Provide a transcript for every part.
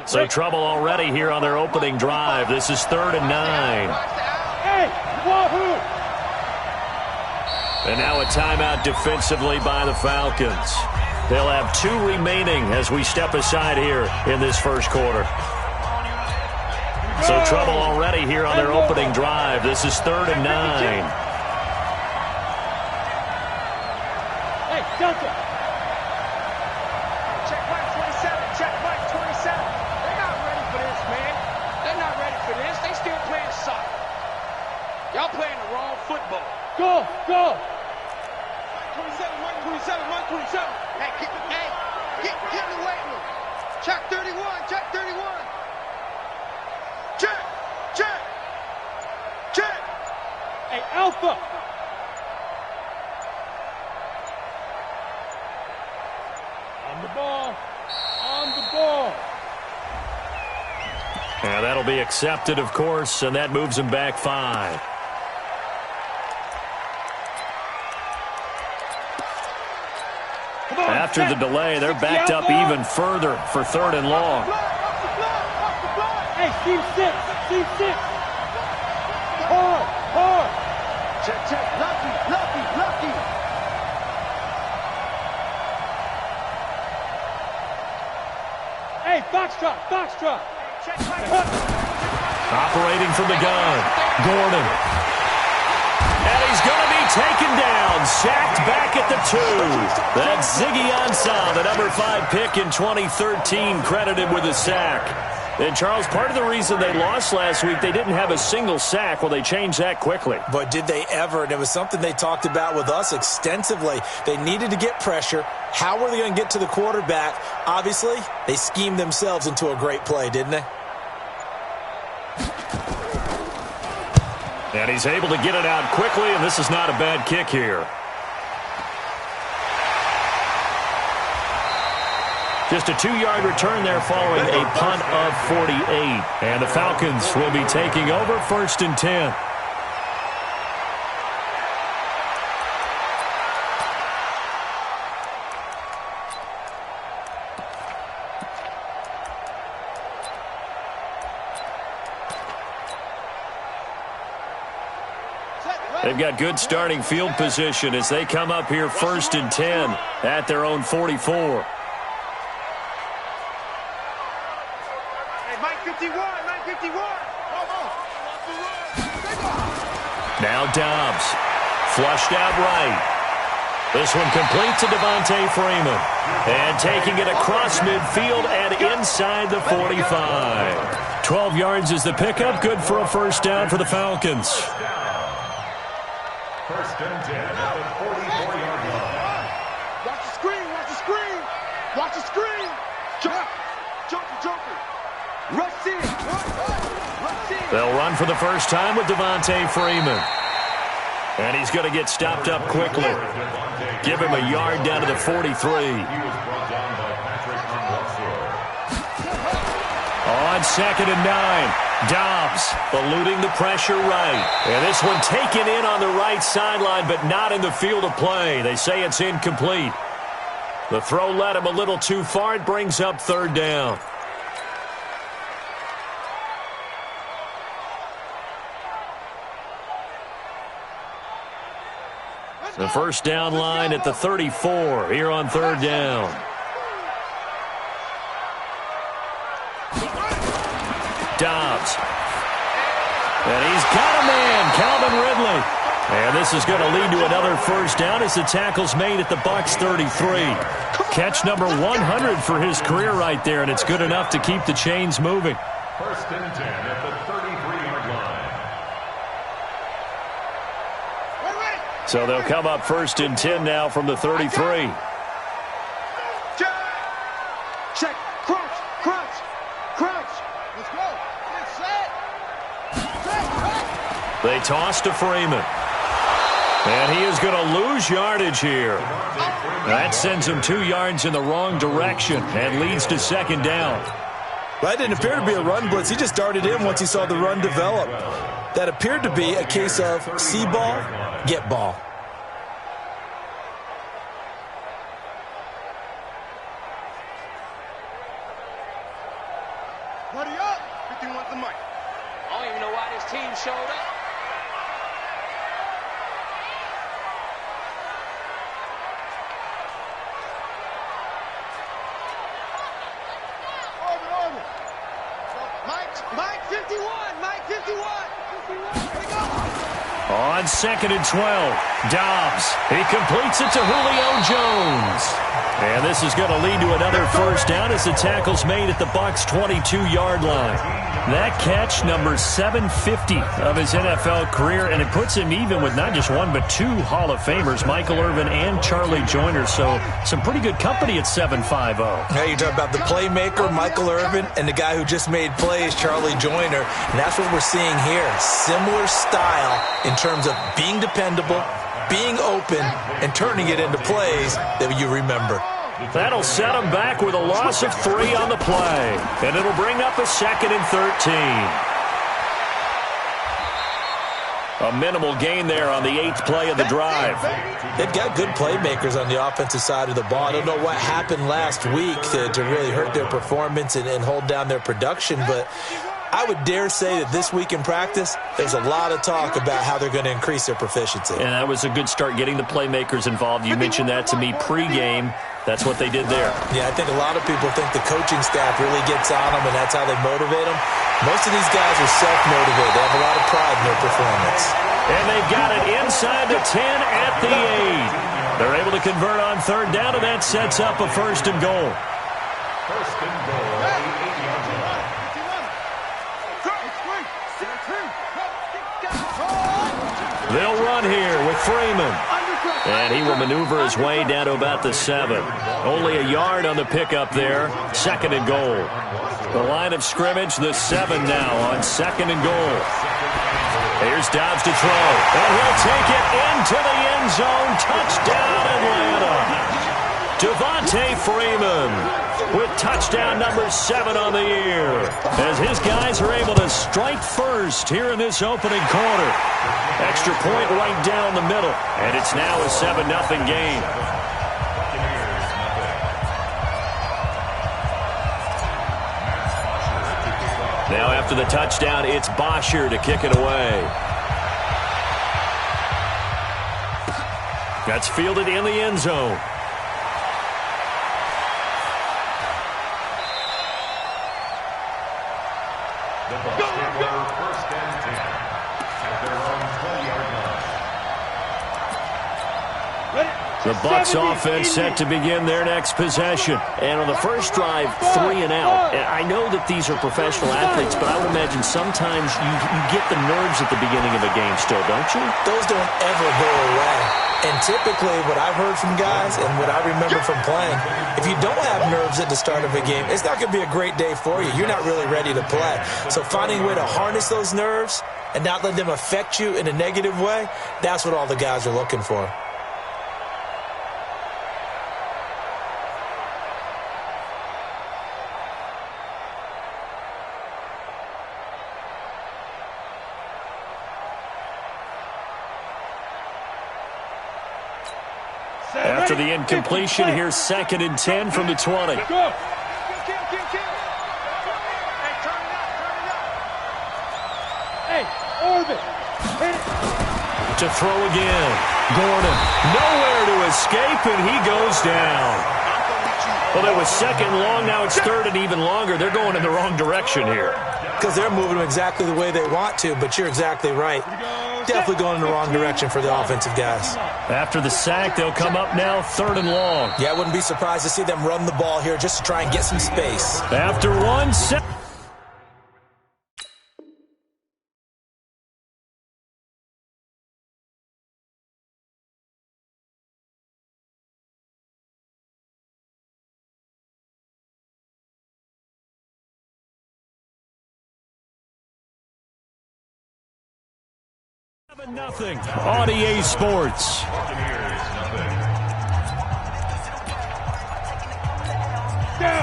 So trouble already here on their opening drive. This is 3rd and 9. And now a timeout defensively by the Falcons. They'll have 2 remaining as we step aside here in this first quarter. So trouble already here on their opening drive. This is 3rd and 9. Hey, Delta. Check Mike 27. Check Mike 27. They're not ready for this, man. They're not ready for this. They still playing soccer. Y'all playing the wrong football. Go, go. 27, Mike 27, Mike 27. Hey, get in the weight room. Check 31, check 31. Check. Hey, Alpha. On the ball. And that'll be accepted, of course, and that moves him back 5. After the delay, they're backed up even further for 3rd and long. Hey, team 6. Hard. Check. Lucky. Hey, Foxtrot. Check Mike. Operating from the gun, Gordon. And he's going to be taken down, sacked back at the 2. That's Ziggy Ansah, the number 5 pick in 2013, credited with a sack. And, Charles, part of the reason they lost last week, they didn't have a single sack. Well, they changed that quickly. But did they ever? And it was something they talked about with us extensively. They needed to get pressure. How were they going to get to the quarterback? Obviously, they schemed themselves into a great play, didn't they? And he's able to get it out quickly, and this is not a bad kick here. Just a 2-yard return there following a punt of 48. And the Falcons will be taking over 1st and 10. They've got good starting field position as they come up here 1st and 10 at their own 44. Now Dobbs, flushed out right. This one complete to Devontae Freeman. And taking it across midfield and inside the 45. 12 yards is the pickup, good for a 1st down for the Falcons. 1st and 10 at the 44-yard line. Watch the screen. Junker. Rush in. They'll run for the first time with Devontae Freeman. And he's going to get stopped up quickly. Give him a yard down to the 43. On 2nd and 9. Dobbs eluding the pressure right. And this one taken in on the right sideline, but not in the field of play. They say it's incomplete. The throw led him a little too far. It brings up 3rd down. The 1st down line at the 34 here on 3rd down. Dobbs. And he's got a man, Calvin Ridley. And this is going to lead to another 1st down as the tackle's made at the Bucs 33. Catch number 100 for his career right there, and it's good enough to keep the chains moving. 1st and 10 at the 33-yard line. So they'll come up 1st and 10 now from the 33. Check. Crunch. Let's go. Set. They toss to Freeman. And he is going to lose yardage here. That sends him 2 yards in the wrong direction and leads to 2nd down. Well, that didn't appear to be a run blitz. He just darted in once he saw the run develop. That appeared to be a case of see ball, get ball. Buddy up. 51's the money. I don't even know why this team showed up. Mike 51. Mike 51. Here we go. On 2nd and 12, Dobbs. He completes it to Julio Jones. And this is going to lead to another first down as the tackle's made at the Bucs' 22-yard line. That catch, number 750 of his NFL career, and it puts him even with not just one but two Hall of Famers, Michael Irvin and Charlie Joyner. So some pretty good company at 750. Now you're talking about the playmaker, Michael Irvin, and the guy who just made plays, Charlie Joyner. And that's what we're seeing here. Similar style in terms of being dependable, being open, and turning it into plays that you remember. That'll set him back with a loss of 3 on the play. And it'll bring up a 2nd and 13. A minimal gain there on the 8th play of the drive. They've got good playmakers on the offensive side of the ball. I don't know what happened last week to really hurt their performance and hold down their production, but I would dare say that this week in practice, there's a lot of talk about how they're going to increase their proficiency. And that was a good start getting the playmakers involved. You mentioned that to me pregame. That's what they did there. Yeah, I think a lot of people think the coaching staff really gets on them, and that's how they motivate them. Most of these guys are self-motivated. They have a lot of pride in their performance. And they've got it inside the 10 at the 8. They're able to convert on 3rd down, and that sets up a 1st and goal. 1st and goal, 8-yard line. They'll run here with Freeman. And he will maneuver his way down to about the 7. Only a yard on the pickup there. 2nd and goal. The line of scrimmage, the 7 now on 2nd and goal. Here's Dobbs to throw. And he'll take it into the end zone. Touchdown, Atlanta. Devontae Freeman with touchdown number 7 on the year, as his guys are able to strike first here in this opening quarter. Extra point right down the middle, and it's now a 7-0 game. Now after the touchdown, it's Bosher to kick it away. That's fielded in the end zone. The Bucs take over 1st and 10 at their own 20-yard line. The Bucs offense set to begin their next possession. And on the first drive, 3 and out. And I know that these are professional athletes, but I would imagine sometimes you get the nerves at the beginning of a game still, don't you? Those don't ever go away. And typically what I've heard from guys and what I remember from playing, if you don't have nerves at the start of a game, it's not going to be a great day for you. You're not really ready to play. So finding a way to harness those nerves and not let them affect you in a negative way, that's what all the guys are looking for. After the incompletion, here's 2nd and 10 from the 20. Go. Hey, turn it up. Hey, Irvin. Hit it. To throw again. Gordon, nowhere to escape, and he goes down. Well, it was 2nd long, now it's 3rd and even longer. They're going in the wrong direction here. Because they're moving them exactly the way they want to, but you're exactly right. Definitely going in the wrong direction for the offensive guys. After the sack, they'll come up now 3rd and long. Yeah, I wouldn't be surprised to see them run the ball here just to try and get some space. After 1 set. Nothing on EA Sports.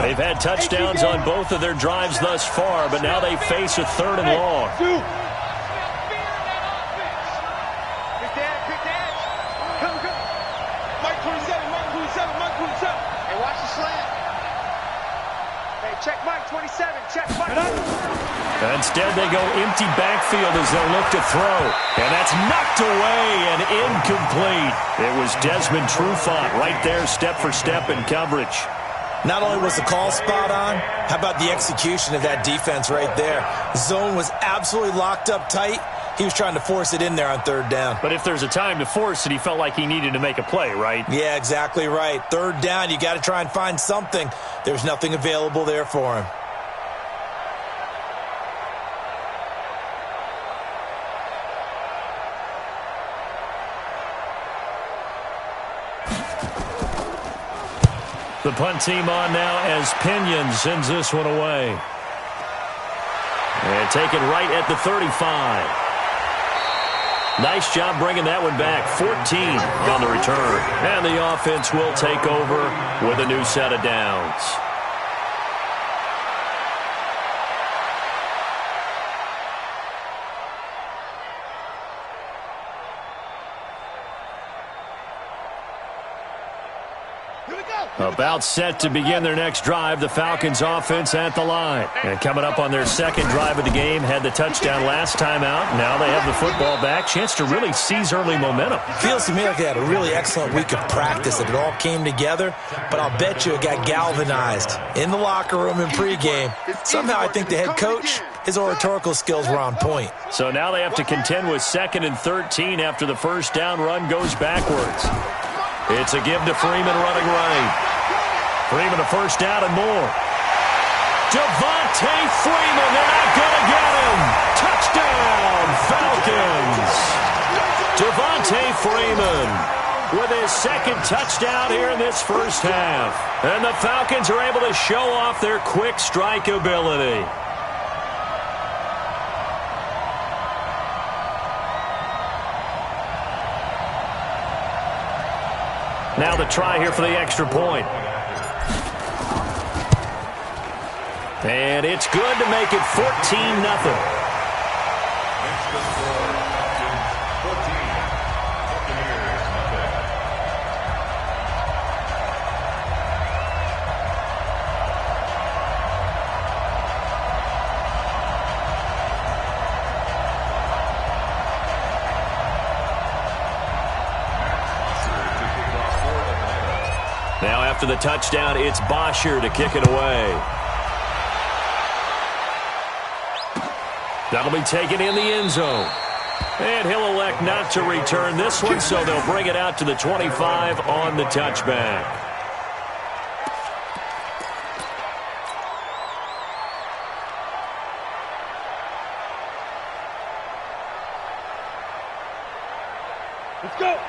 They've had touchdowns on both of their drives thus far, but now they face a 3rd and long. Quick dash. Come. Mike 27. Hey, watch the slant. Hey, check Mike 27, check fight. Instead, they go empty backfield as they'll look to throw. And that's knocked away and incomplete. It was Desmond Trufant right there, step for step in coverage. Not only was the call spot on, how about the execution of that defense right there? Zone was absolutely locked up tight. He was trying to force it in there on third down. But if there's a time to force it, he felt like he needed to make a play, right? Yeah, exactly right. Third down, you got to try and find something. There's nothing available there for him. The punt team on now as Pinion sends this one away. And taken right at the 35. Nice job bringing that one back. 14 on the return. And the offense will take over with a new set of downs. About set to begin their next drive, the Falcons offense at the line. And coming up on their second drive of the game, had the touchdown last time out. Now they have the football back. Chance to really seize early momentum. Feels to me like they had a really excellent week of practice. It all came together, but I'll bet you it got galvanized in the locker room in pregame. Somehow I think the head coach, his oratorical skills were on point. So now they have to contend with 2nd and 13 after the first down run goes backwards. It's a give to Freeman running right. Freeman a first down and more. Devontae Freeman, they're not going to get him. Touchdown, Falcons. Devontae Freeman with his second touchdown here in this first half. And the Falcons are able to show off their quick strike ability. Now the try here for the extra point. And it's good to make it 14-0. Now after the touchdown, it's Bosher to kick it away. That'll be taken in the end zone. And he'll elect not to return this one, so they'll bring it out to the 25 on the touchback.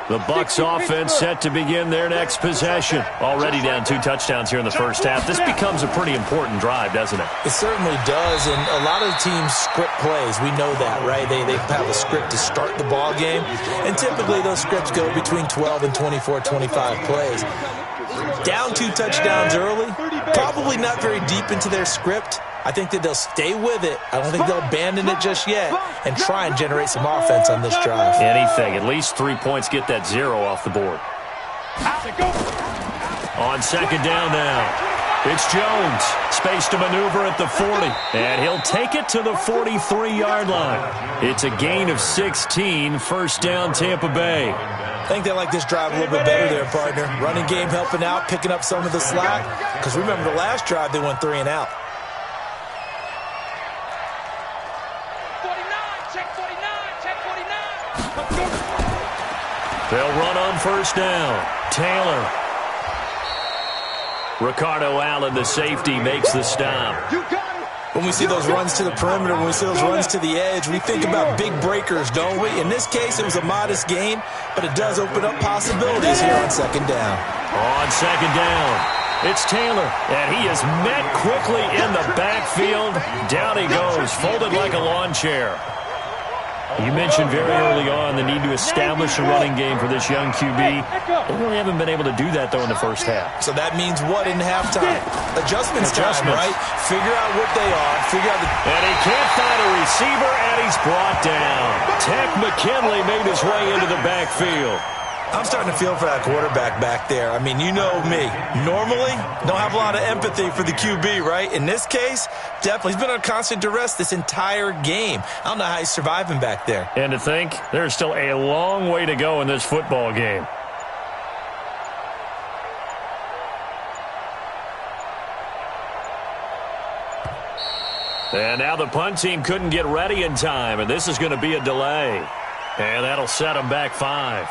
The Bucs offense set to begin their next possession. Already down 2 touchdowns here in the first half. This becomes a pretty important drive, doesn't it? It certainly does, and a lot of the teams script plays. We know that, right? They have a script to start the ball game, and typically those scripts go between 12 and 24, 25 plays. Down 2 touchdowns early, probably not very deep into their script. I think that they'll stay with it. I don't think they'll abandon it just yet and try and generate some offense on this drive. Anything. At least 3 points. Get that 0 off the board. On second down now. It's Jones. Space to maneuver at the 40. And he'll take it to the 43-yard line. It's a gain of 16. First down, Tampa Bay. I think they like this drive a little bit better there, partner. Running game helping out, picking up some of the slack. Because remember, the last drive, they went 3 and out. They'll run on first down. Taylor. Ricardo Allen, the safety, makes the stop. When we see those runs to the perimeter, when we see those runs to the edge, we think about big breakers, don't we? In this case, it was a modest gain, but it does open up possibilities here on second down. On second down, it's Taylor, and he is met quickly in the backfield. Down he goes, folded like a lawn chair. You mentioned very early on the need to establish a running game for this young QB. They really haven't been able to do that, though, in the first half. So that means what in halftime? Adjustments time, right? Figure out what they are. And he can't find a receiver, and he's brought down. Tech McKinley made his way into the backfield. I'm starting to feel for that quarterback back there. I mean, you know me. Normally, don't have a lot of empathy for the QB, right? In this case, definitely. He's been under constant duress this entire game. I don't know how he's surviving back there. And to think, there's still a long way to go in this football game. And now the punt team couldn't get ready in time, and this is going to be a delay. And that'll set them back 5.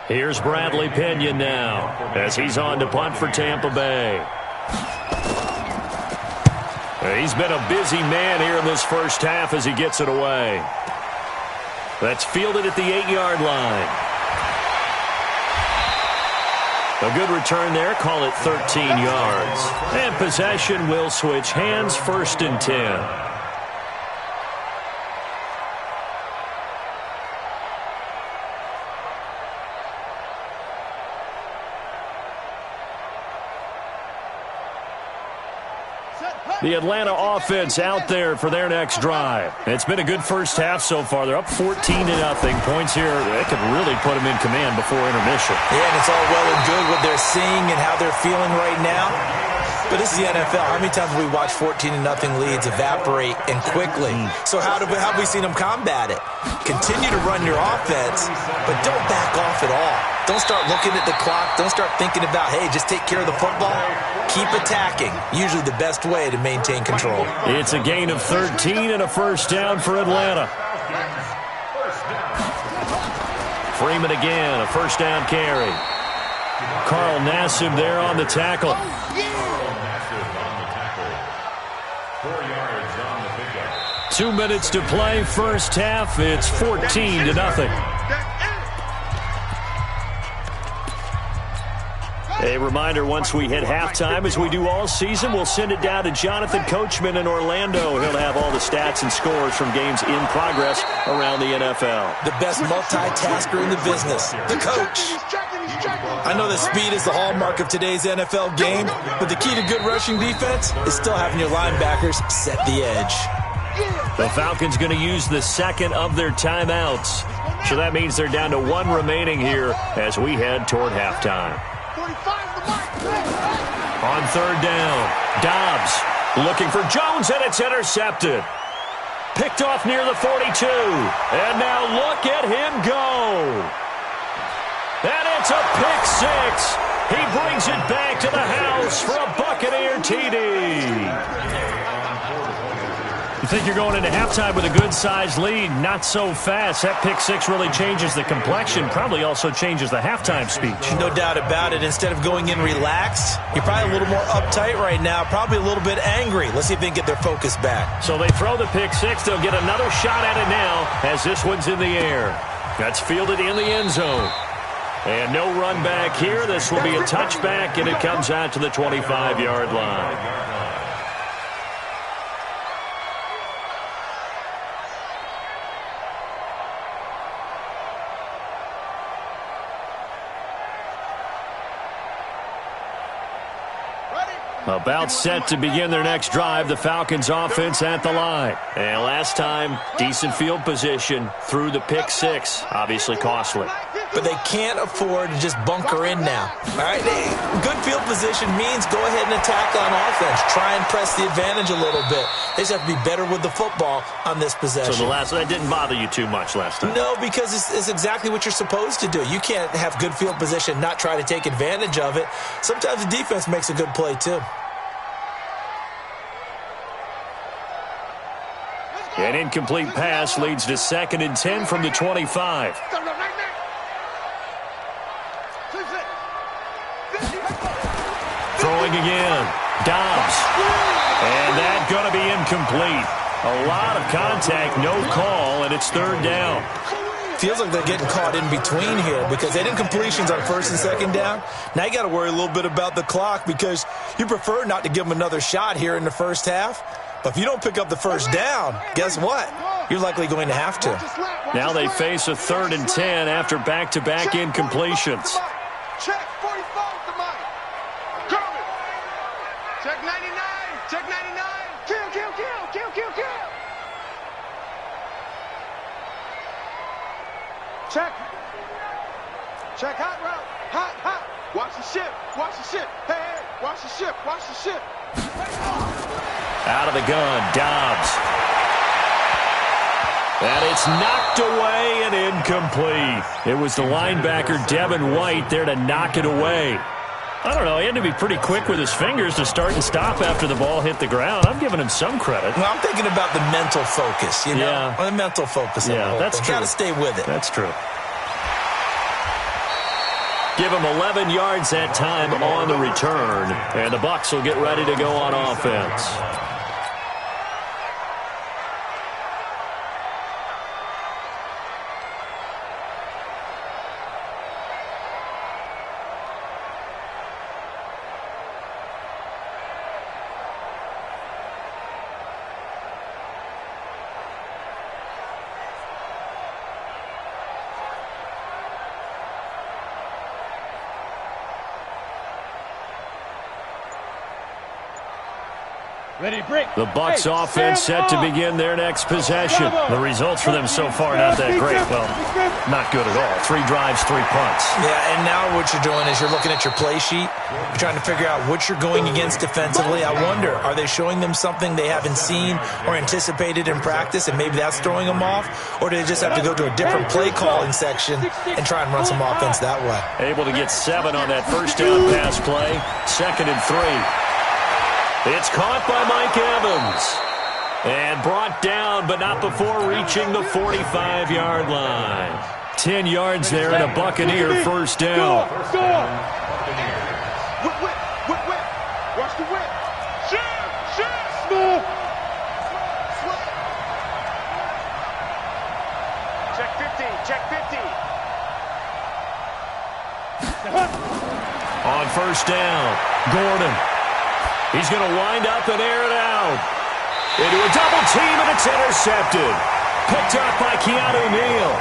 Here's Bradley Pinion now as he's on to punt for Tampa Bay. He's been a busy man here in this first half as he gets it away. That's fielded at the 8-yard line. A good return there. Call it 13 yards. And possession will switch hands, 1st and 10. The Atlanta offense out there for their next drive. It's been a good first half so far. They're up 14-0. Points here, they could really put them in command before intermission. Yeah, and it's all well and good what they're seeing and how they're feeling right now. But this is the NFL. How many times have we watched 14-0 leads evaporate and quickly? So how have we seen them combat it? Continue to run your offense, but don't back off at all. Don't start looking at the clock. Don't start thinking about, hey, just take care of the football. Keep attacking. Usually the best way to maintain control. It's a gain of 13 and a first down for Atlanta. Freeman again, a first down carry. Carl Nassib there on the tackle. 4 yards on the pickup. 2 minutes to play, first half. It's 14-0. A reminder, once we hit halftime, as we do all season, we'll send it down to Jonathan Coachman in Orlando. He'll have all the stats and scores from games in progress around the NFL. The best multitasker in the business, the coach. I know that speed is the hallmark of today's NFL game, but the key to good rushing defense is still having your linebackers set the edge. The Falcons going to use the second of their timeouts. So that means they're down to 1 remaining here as we head toward halftime. On 3rd down, Dobbs looking for Jones, and it's intercepted. Picked off near the 42. And now look at him go. And it's a pick 6. He brings it back to the house for a Buccaneer TD. You think you're going into halftime with a good-sized lead, not so fast. That pick 6 really changes the complexion, probably also changes the halftime speech. No doubt about it. Instead of going in relaxed, you're probably a little more uptight right now, probably a little bit angry. Let's see if they can get their focus back. So they throw the pick 6. They'll get another shot at it now as this one's in the air. That's fielded in the end zone. And no run back here. This will be a touchback, and it comes out to the 25-yard line. About set to begin their next drive, the Falcons offense at the line. And last time, decent field position through the pick 6. Obviously costly. But they can't afford to just bunker in now. All right, good field position means go ahead and attack on offense. Try and press the advantage a little bit. They just have to be better with the football on this possession. So that didn't bother you too much last time? No, because it's exactly what you're supposed to do. You can't have good field position, not try to take advantage of it. Sometimes the defense makes a good play too. An incomplete pass leads to 2nd and 10 from the 25. Throwing again. Dobbs. And that going to be incomplete. A lot of contact, no call, and it's 3rd down. Feels like they're getting caught in between here because they did incompletions on 1st and 2nd down. Now you got to worry a little bit about the clock because you prefer not to give them another shot here in the first half. But if you don't pick up the first down, guess what? You're likely going to have to. Now they face a 3rd and 10 after back-to-back incompletions. Check 45 to Mike. Coming. Check 99. Check 99. Check. Check hot route. Hot, hot. Watch the ship. Watch the ship. Hey, hey. Watch the ship. Watch the ship. Out of the gun, Dobbs. And it's knocked away and incomplete. It was the linebacker, Devin White, there to knock it away. I don't know, he had to be pretty quick with his fingers to start and stop after the ball hit the ground. I'm giving him some credit. Well, I'm thinking about the mental focus, you know? Yeah. The mental focus. Yeah, that's true. Got to stay with it. That's true. Give him 11 yards that time on the return. And the Bucs will get ready to go on offense. Ready, break. The Bucs offense set to begin their next possession. The results for them so far not that great. Well, not good at all. 3 drives, 3 punts. Yeah, and now what you're doing is you're looking at your play sheet. You're trying to figure out what you're going against defensively. I wonder, are they showing them something they haven't seen or anticipated in practice, and maybe that's throwing them off? Or do they just have to go to a different play calling section and try and run some offense that way? Able to get 7 on that first down pass play. 2nd and 3. It's caught by Mike Evans. And brought down, but not before reaching the 45-yard line. 10 yards there and a Buccaneer first down. Whip. Watch the whip. Shit. Smooth. Check 50. Check 50. On first down, Gordon. He's going to wind up and air it out. Into a double team, and it's intercepted. Picked up by Keanu Neal.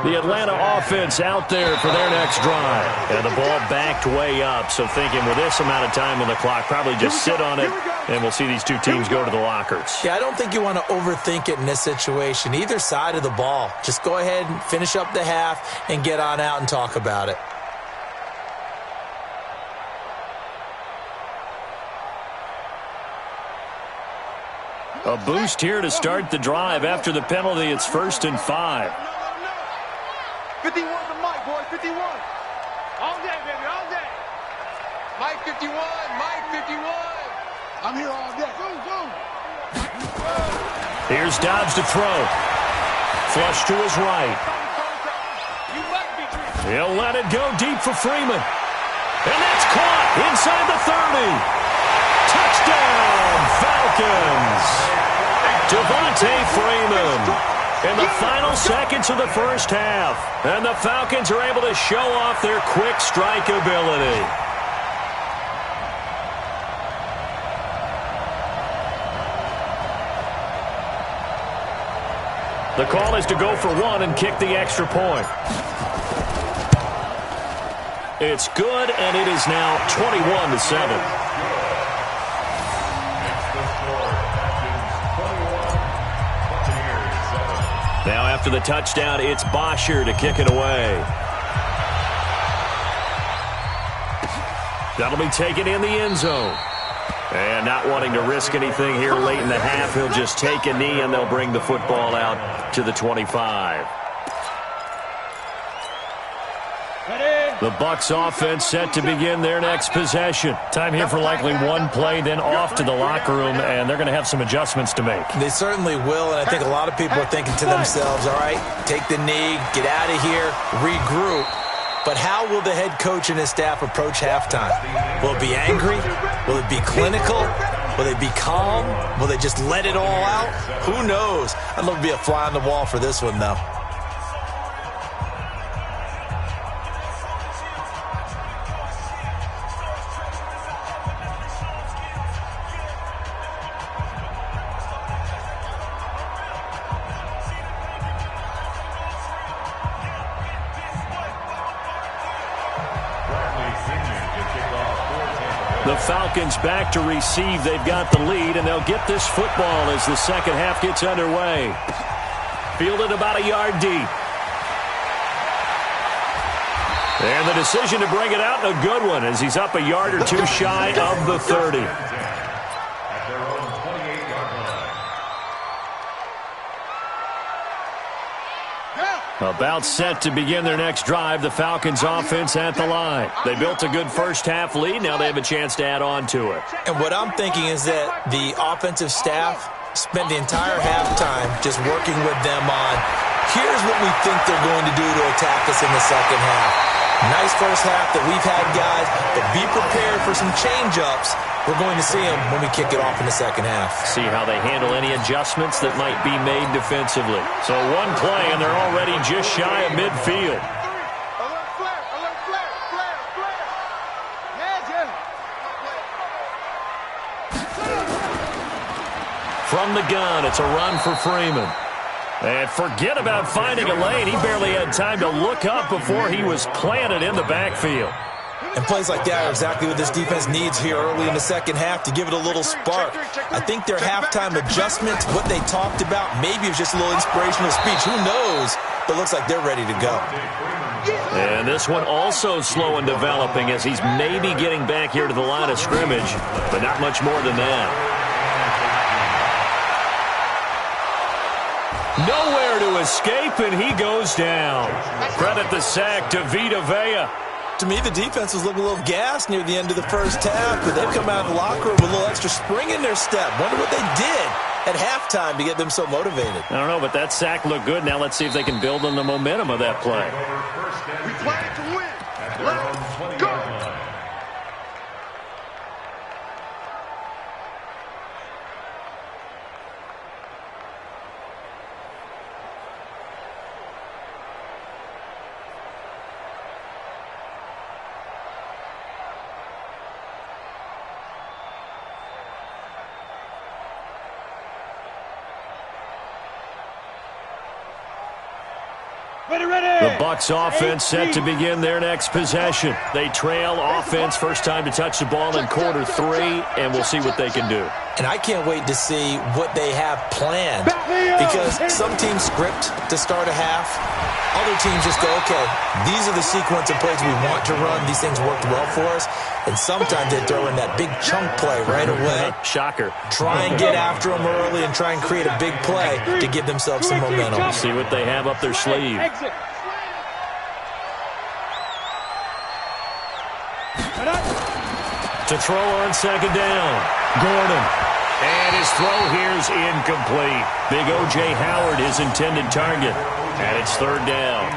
The Atlanta offense out there for their next drive. And the ball backed way up, so thinking with this amount of time on the clock, probably just sit on it, and we'll see these two teams go to the lockers. Yeah, I don't think you want to overthink it in this situation. Either side of the ball. Just go ahead and finish up the half and get on out and talk about it. A boost here to start the drive. After the penalty, it's 1st and 5. 51 to Mike, boy. 51. All day, baby, all day. Mike 51, Mike 51. I'm here all day. Go. Here's Dobbs to throw. Flush to his right. You like me, Drew. He'll let it go deep for Freeman. And that's caught inside the 30. Touchdown, Falcons. Devontae Freeman. In the final seconds of the first half. And the Falcons are able to show off their quick strike ability. The call is to go for 1 and kick the extra point. It's good, and it is now 21-7. Now after the touchdown, it's Bosher to kick it away. That'll be taken in the end zone. And not wanting to risk anything here late in the half, he'll just take a knee and they'll bring the football out to the 25. The Bucs offense set to begin their next possession. Time here for likely one play, then off to the locker room, and they're going to have some adjustments to make. They certainly will, and I think a lot of people are thinking to themselves, all right, take the knee, get out of here, regroup. But how will the head coach and his staff approach halftime? Will it be angry? Will it be clinical? Will they be calm? Will they just let it all out? Who knows? I'd love to be a fly on the wall for this one, though. Bradley Sigmund to kick off for Tampa Bay. The Falcons back to receive. They've got the lead, and they'll get this football as the second half gets underway. Fielded about a yard deep. And the decision to bring it out, a good one, as he's up a yard or two shy of the 30. At their own 28-yard line. About set to begin their next drive, the Falcons offense at the line. They built a good first half lead. Now they have a chance to add on to it. And what I'm thinking is that the offensive staff spent the entire halftime just working with them on, here's what we think they're going to do to attack us in the second half. Nice first half that we've had, guys, but be prepared for some change-ups. We're going to see them when we kick it off in the second half. See how they handle any adjustments that might be made defensively. So one play, and they're already just shy of midfield. Alert flare, alert flare, flare, flare. Yeah, From the gun, it's a run for Freeman. And forget about finding a lane. He barely had time to look up before he was planted in the backfield. And plays like that are exactly what this defense needs here early in the second half to give it a little spark. I think their halftime adjustments, what they talked about, maybe it was just a little inspirational speech. Who knows? But it looks like they're ready to go. And this one also slow in developing as he's maybe getting back here to the line of scrimmage, but not much more than that. Nowhere to escape, and he goes down. Credit the sack to Vita Vea. To me, the defense was looking a little gassed near the end of the first half, but they've come out of the locker room with a little extra spring in their step. Wonder what they did at halftime to get them so motivated. I don't know, but that sack looked good. Now let's see if they can build on the momentum of that play. We playing to win. At their own 20-yard line. The Bucs offense set to begin their next possession. They trail offense first time to touch the ball in quarter 3, and we'll see what they can do. And I can't wait to see what they have planned, because some teams script to start a half. Other teams just go, okay, these are the sequence of plays we want to run. These things worked well for us. And sometimes they throw in that big chunk play right away. Shocker. Try and get after them early and try and create a big play to give themselves some momentum. See what they have up their sleeve. To throw on second down. Gordon. And his throw here is incomplete. Big O.J. Howard, his intended target. And it's third down.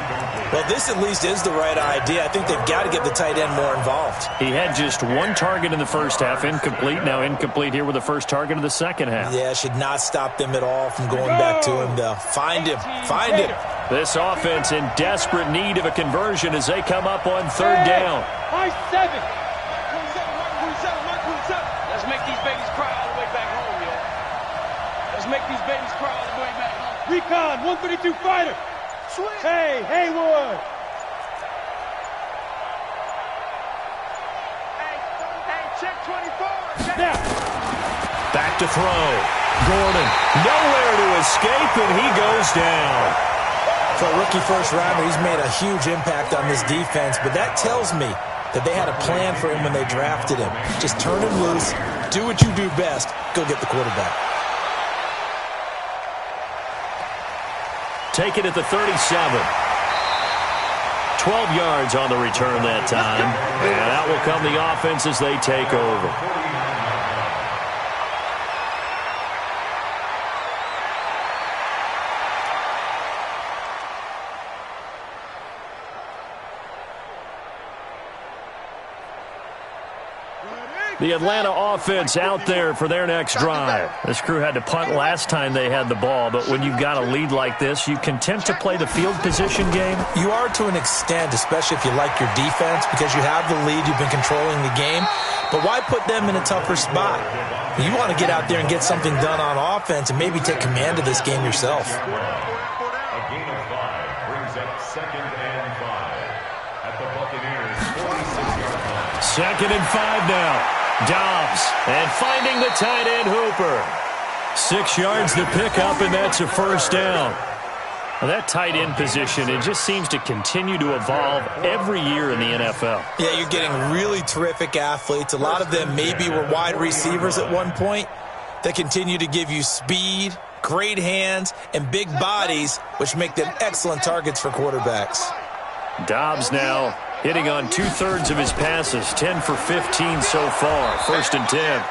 Well, this at least is the right idea. I think they've got to get the tight end more involved. He had just one target in the first half, incomplete. Now incomplete here with the first target of the second half. Yeah, should not stop them at all from going back to him, though. Find him. Find him. This offense in desperate need of a conversion as they come up on third down. 5-7. Let's make these babies cry all the way back home, yo. Let's make these babies cry all the way back home. Recon, 132 fighter. Hey, Haywood. Hey, check 24. Now. Back to throw. Gordon, nowhere to escape, and he goes down. For a rookie first-rounder, he's made a huge impact on this defense, but that tells me that they had a plan for him when they drafted him. Just turn him loose, do what you do best, go get the quarterback. Take it at the 37. 12 yards on the return that time. And out will come the offense as they take over. The Atlanta offense out there for their next drive. This crew had to punt last time they had the ball, but when you've got a lead like this, you content to play the field position game? You are to an extent, especially if you like your defense, because you have the lead, you've been controlling the game. But why put them in a tougher spot? You want to get out there and get something done on offense and maybe take command of this game yourself. A gain of 5 brings up 2nd and 5 at the Buccaneers' 46-yard line. 2nd and 5 now. Dobbs, and finding the tight end Hooper. 6 yards to pick up, and that's a first down. Well, that tight end position, it just seems to continue to evolve every year in the NFL. Yeah, you're getting really terrific athletes. A lot of them maybe were wide receivers at one point. They continue to give you speed, great hands, and big bodies, which make them excellent targets for quarterbacks. Dobbs now hitting on 2/3 of his passes, 10 for 15 so far, 1st and 10.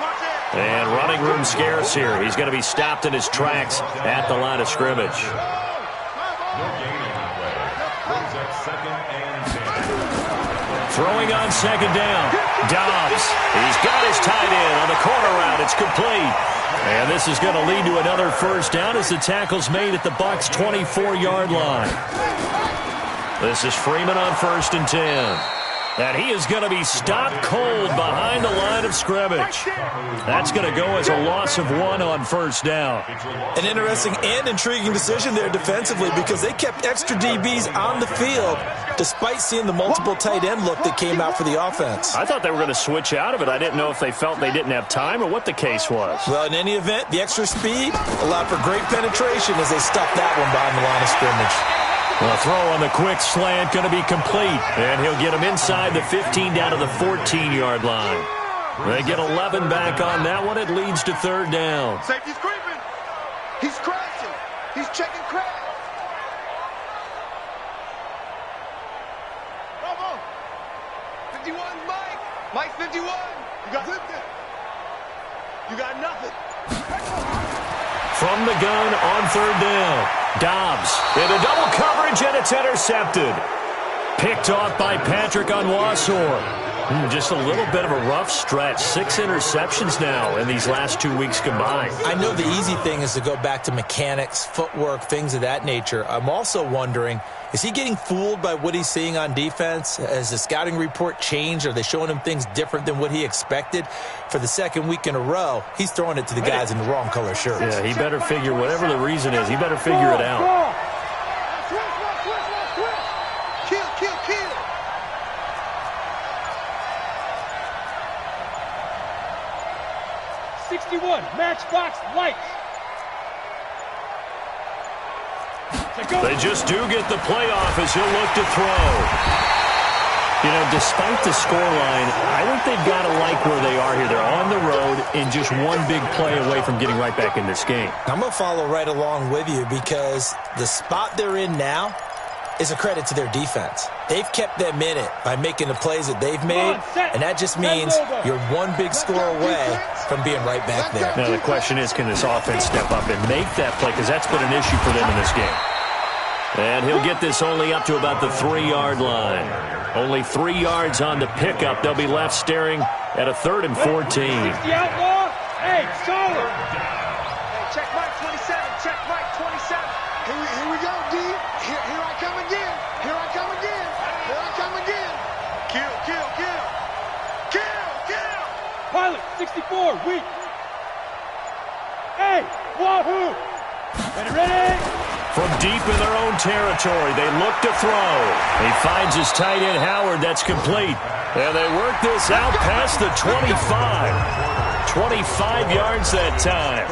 And running room scarce here. He's going to be stopped in his tracks at the line of scrimmage. Throwing on 2nd down. Dobbs. He's got his tight end on the corner route. It's complete. And this is going to lead to another first down as the tackle's made at the Bucs' 24-yard line. This is Freeman on 1st and 10. And he is going to be stopped cold behind the line of scrimmage. That's going to go as a loss of 1 on 1st down. An interesting and intriguing decision there defensively because they kept extra DBs on the field despite seeing the multiple tight end look that came out for the offense. I thought they were going to switch out of it. I didn't know if they felt they didn't have time or what the case was. Well, in any event, the extra speed allowed for great penetration as they stuffed that one behind the line of scrimmage. The throw on the quick slant going to be complete. And he'll get him inside the 15 down to the 14-yard line. They get 11 back on that one. It leads to 3rd down. Safety's creeping. He's crashing. He's checking crash. Come on. 51, Mike. Mike 51. You got nothing. You got nothing. From the gun on 3rd down. Dobbs into double coverage, and it's intercepted. Picked off by Patrick Onwuasor. Just a little bit of a rough stretch. 6 interceptions now in these last 2 weeks combined. I know the easy thing is to go back to mechanics, footwork, things of that nature. I'm also wondering, is he getting fooled by what he's seeing on defense? Has the scouting report changed? Are they showing him things different than what he expected? For the 2nd week in a row, he's throwing it to the guys in the wrong color shirts. Yeah, he better figure, whatever the reason is, he better figure it out. Kill. 61, matchbox lights. They just do get the playoff as he'll look to throw. You know, despite the scoreline, I think they've got to like where they are here. They're on the road and just one big play away from getting right back in this game. I'm going to follow right along with you because the spot they're in now is a credit to their defense. They've kept them in it by making the plays that they've made, and that just means you're one big score away from being right back there. Now, the question is, can this offense step up and make that play? Because that's been an issue for them in this game. And he'll get this only up to about the 3-yard line. Only 3 yards on the pickup. They'll be left staring at a 3rd and 14. The outlaw. Hey, solid. Hey, check Mike 27. Check Mike 27. Here we go, D. Here I come again. Here I come again. Here I come again. Kill. Pilot 64, weak. Hey, wahoo. Ready? From deep in their own territory, they look to throw. He finds his tight end, Howard. That's complete. And they work this out past the 25. 25 yards that time.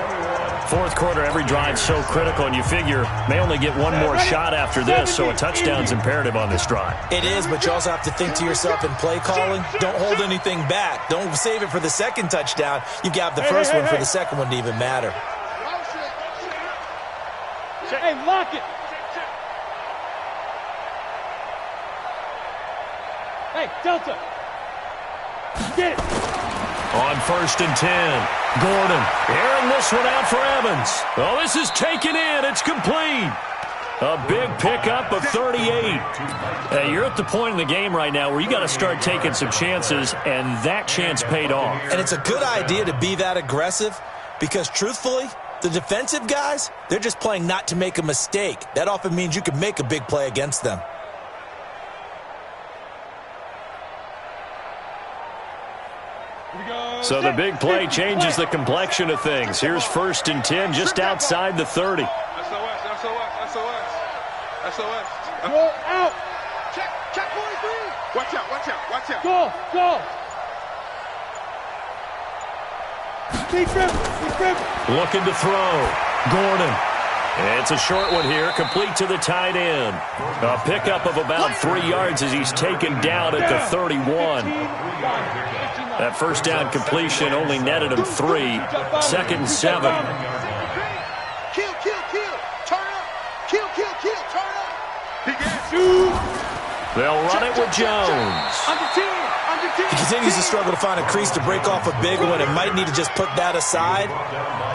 4th quarter, every drive so critical, and you figure may only get one more shot after this, so a touchdown's imperative on this drive. It is, but you also have to think to yourself in play calling, don't hold anything back. Don't save it for the 2nd touchdown. You got the first one for the 2nd one to even matter. Hey, lock it. Hey, Delta. Get it. On 1st and 10, Gordon airing this one out for Evans. Oh, this is taken in. It's complete. A big pickup of 38. You're at the point in the game right now where you got to start taking some chances, and that chance paid off. And it's a good idea to be that aggressive because, truthfully, the defensive guys, they're just playing not to make a mistake. That often means you can make a big play against them. So the big play changes the complexion of things. Here's 1st and 10 just outside the 30. SOS. Roll out. Check 43. Watch out. Go. Looking to throw. Gordon. It's a short one here, complete to the tight end. A pickup of about 3 yards as he's taken down at the 31. That first down completion only netted him 3. 2nd and 7. Kill, kill, kill. Turn up. Kill, kill, kill. Turn up. He gets They'll run it with Jones. Under 10. Under 10. He continues to struggle to find a crease to break off a big one and might need to just put that aside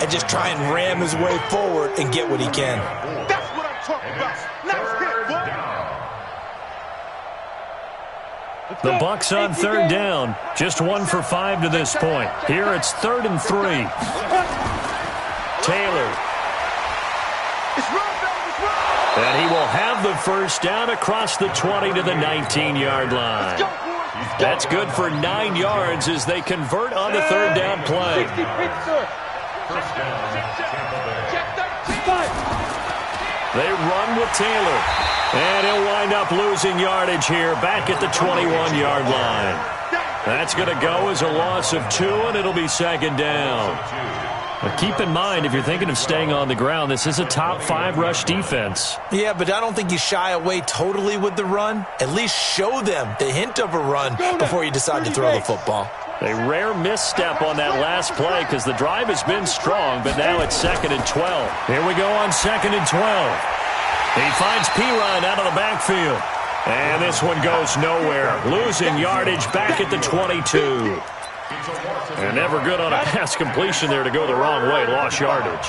and just try and ram his way forward and get what he can. That's what I'm talking about. Nice hit, boy. The Bucs on 3rd down. Just 1 for 5 to this point. Here it's 3rd and 3. Taylor. It's run, baby. It's run. And he will have the first down across the 20 to the 19-yard line. That's good for 9 yards as they convert on the 3rd down play. First down, Tampa Bay. They run with Taylor. And he'll wind up losing yardage here back at the 21-yard line. That's going to go as a loss of 2, and it'll be 2nd down. But keep in mind, if you're thinking of staying on the ground, this is a top 5 rush defense. Yeah, but I don't think you shy away totally with the run. At least show them the hint of a run before you decide to throw the football. A rare misstep on that last play because the drive has been strong, but now it's 2nd and 12. Here we go on 2nd and 12. He finds Perine out of the backfield. And this one goes nowhere. Losing yardage back at the 22. And never good on a pass completion there to go the wrong way. Lost yardage.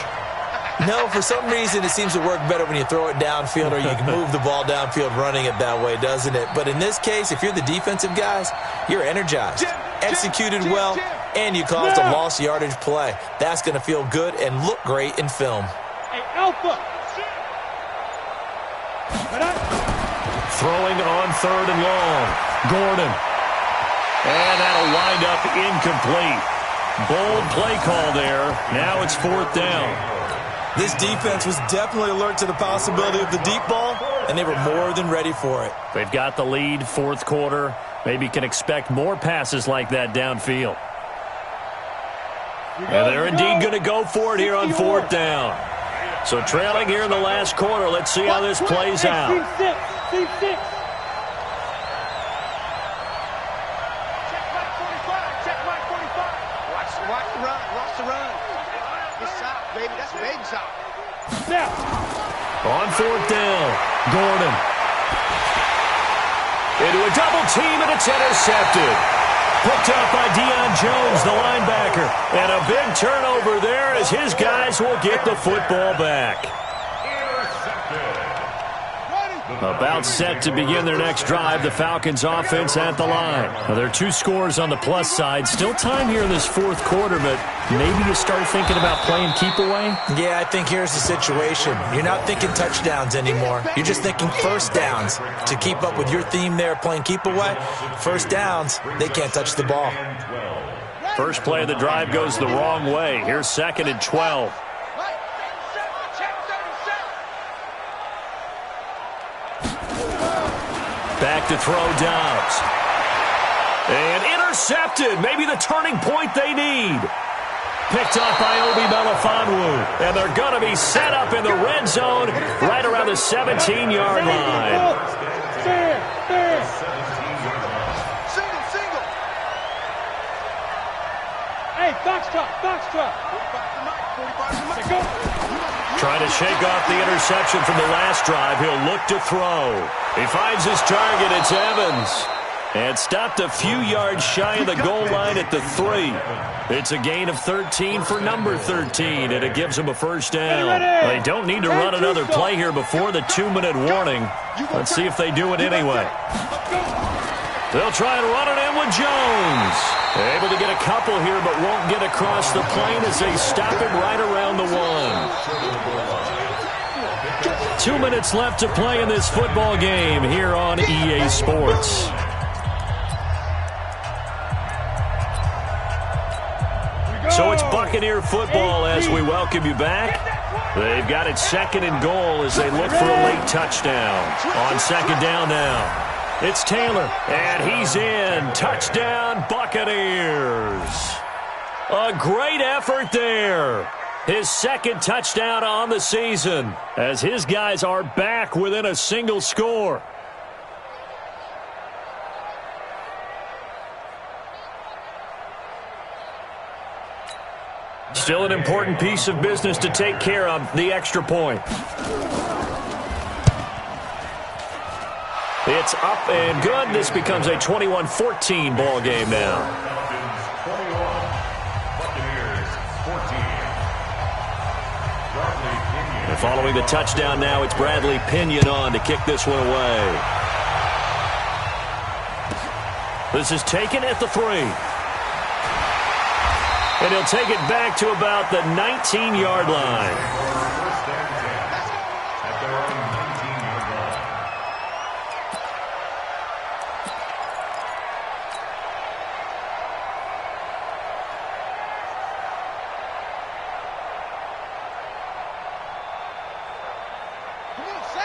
No, for some reason it seems to work better when you throw it downfield or you can move the ball downfield running it that way, doesn't it? But in this case, if you're the defensive guys, you're energized, executed well, and you caused a lost yardage play. That's going to feel good and look great in film. Hey, Alpha. Throwing on 3rd and long. Gordon. And that'll wind up incomplete. Bold play call there. Now it's 4th down. This defense was definitely alert to the possibility of the deep ball, and they were more than ready for it. They've got the lead, 4th quarter. Maybe can expect more passes like that downfield. And they're indeed going to go for it here on 4th down. So trailing here in the last quarter. Let's see how this plays out. Team 6. Watch the run. Watch the run. It's out, baby. That's baby shot. Now. On 4th down, Gordon. Into a double team, and it's intercepted. Picked up by Deion Jones, the linebacker. And a big turnover there as his guys will get the football back. About set to begin their next drive, the Falcons offense at the line. Now, there are 2 scores on the plus side. Still time here in this 4th quarter, but maybe you start thinking about playing keep away? Yeah, I think here's the situation. You're not thinking touchdowns anymore. You're just thinking first downs. To keep up with your theme there, playing keep away, first downs, they can't touch the ball. First play of the drive goes the wrong way. Here's 2nd and 12. Back to throw Dobbs. And intercepted. Maybe the turning point they need. Picked up by Obi Melifonwu. And they're going to be set up in the red zone right around the 17-yard line. Single. Hey, Foxtrot. Trying to shake off the interception from the last drive. He'll look to throw. He finds his target. It's Evans. And stopped a few yards shy of the goal line at the 3. It's a gain of 13 for number 13, and it gives him a first down. They don't need to run another play here before the 2-minute warning. Let's see if they do it anyway. They'll try and run it in with Jones. Able to get a couple here, but won't get across the plane as they stop him right around the 1. 2 minutes left to play in this football game here on EA Sports. So it's Buccaneer football as we welcome you back. They've got it 2nd and goal as they look for a late touchdown. On 2nd down now. It's Taylor, and he's in. Touchdown, Buccaneers. A great effort there. His second touchdown on the season as his guys are back within a single score. Still an important piece of business to take care of, the extra point. It's up and good. This becomes a 21-14 ball game now. And following the touchdown now, it's Bradley Pinion on to kick this one away. This is taken at the 3. And he'll take it back to about the 19-yard line.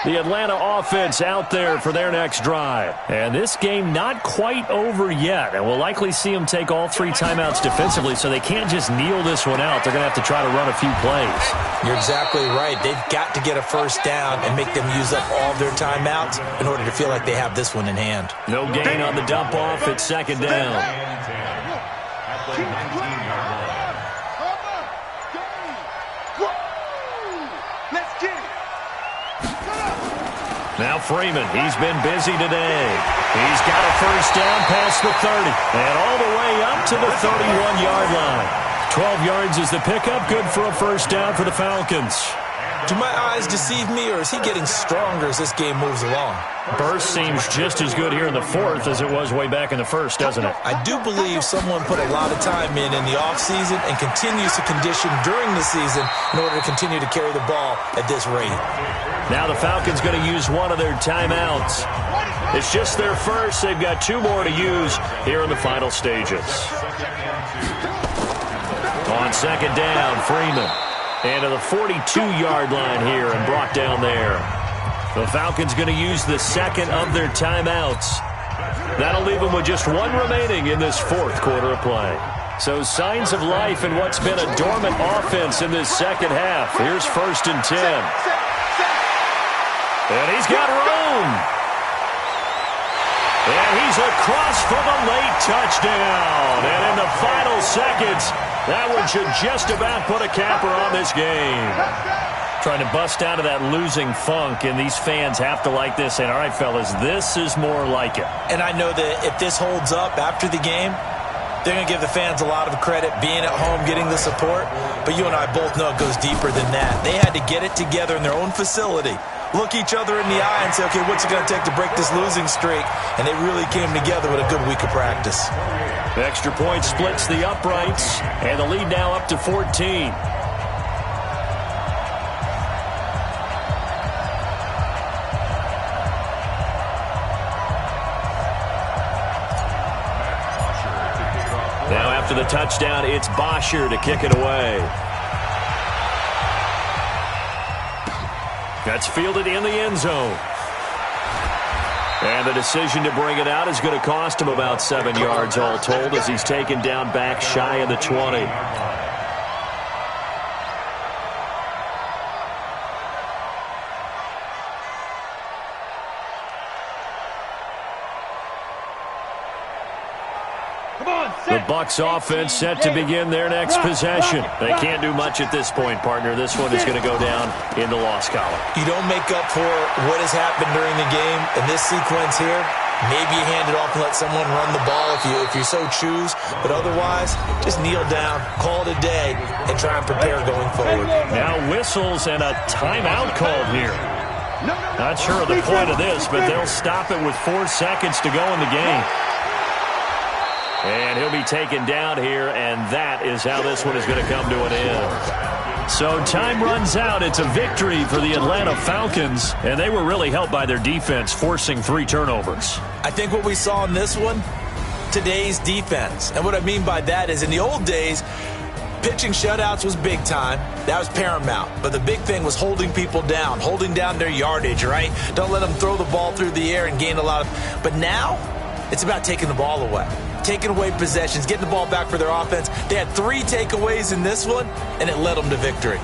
The Atlanta offense out there for their next drive. And this game not quite over yet. And we'll likely see them take all 3 timeouts defensively, so they can't just kneel this one out. They're going to have to try to run a few plays. You're exactly right. They've got to get a first down and make them use up all their timeouts in order to feel like they have this one in hand. No gain on the dump off. It's second down. Now Freeman, he's been busy today. He's got a first down past the 30 and all the way up to the 31-yard line. 12 yards is the pickup, good for a first down for the Falcons. Do my eyes deceive me, or is he getting stronger as this game moves along? Burst seems just as good here in the 4th as it was way back in the 1st, doesn't it? I do believe someone put a lot of time in the offseason and continues to condition during the season in order to continue to carry the ball at this rate. Now the Falcons going to use one of their timeouts. It's just their first. They've got 2 more to use here in the final stages. On second down, Freeman. And to the 42-yard line here and brought down there. The Falcons going to use the second of their timeouts. That'll leave them with just 1 remaining in this 4th quarter of play. So signs of life in what's been a dormant offense in this second half. Here's 1st and 10. And he's got room. And he's across for the late touchdown. And in the final seconds, that one should just about put a capper on this game. Trying to bust out of that losing funk, and these fans have to like this. And, all right, fellas, this is more like it. And I know that if this holds up after the game, they're going to give the fans a lot of credit being at home, getting the support. But you and I both know it goes deeper than that. They had to get it together in their own facility, look each other in the eye and say, okay, what's it going to take to break this losing streak? And they really came together with a good week of practice. The extra point splits the uprights, and the lead now up to 14. Now after the touchdown, it's Bosher to kick it away. That's fielded in the end zone. And the decision to bring it out is going to cost him about 7 yards all told as he's taken down back shy of the 20. The Bucs offense set to begin their next possession. They can't do much at this point, partner. This one is going to go down in the loss column. You don't make up for what has happened during the game in this sequence here. Maybe you hand it off and let someone run the ball if you so choose. But otherwise, just kneel down, call it a day, and try and prepare going forward. Now whistles and a timeout called here. Not sure of the point of this, but they'll stop it with 4 seconds to go in the game. And he'll be taken down here, and that is how this one is going to come to an end. So time runs out. It's a victory for the Atlanta Falcons, and they were really helped by their defense, forcing 3 turnovers. I think what we saw in this one, today's defense. And what I mean by that is in the old days, pitching shutouts was big time. That was paramount. But the big thing was holding people down, holding down their yardage, right? Don't let them throw the ball through the air and gain a lot of... But now, it's about taking the ball away. taking away possessions, getting the ball back for their offense. They had 3 takeaways in this one, and it led them to victory.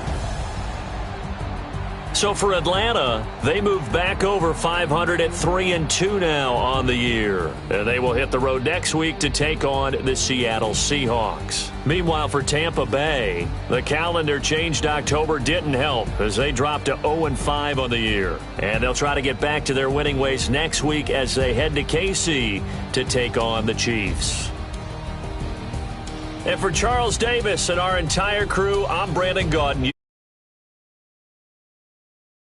So for Atlanta, they move back over 500 at 3-2 now on the year. And they will hit the road next week to take on the Seattle Seahawks. Meanwhile, for Tampa Bay, the calendar changed October didn't help as they dropped to 0-5 on the year. And they'll try to get back to their winning ways next week as they head to KC to take on the Chiefs. And for Charles Davis and our entire crew, I'm Brandon Gaudin.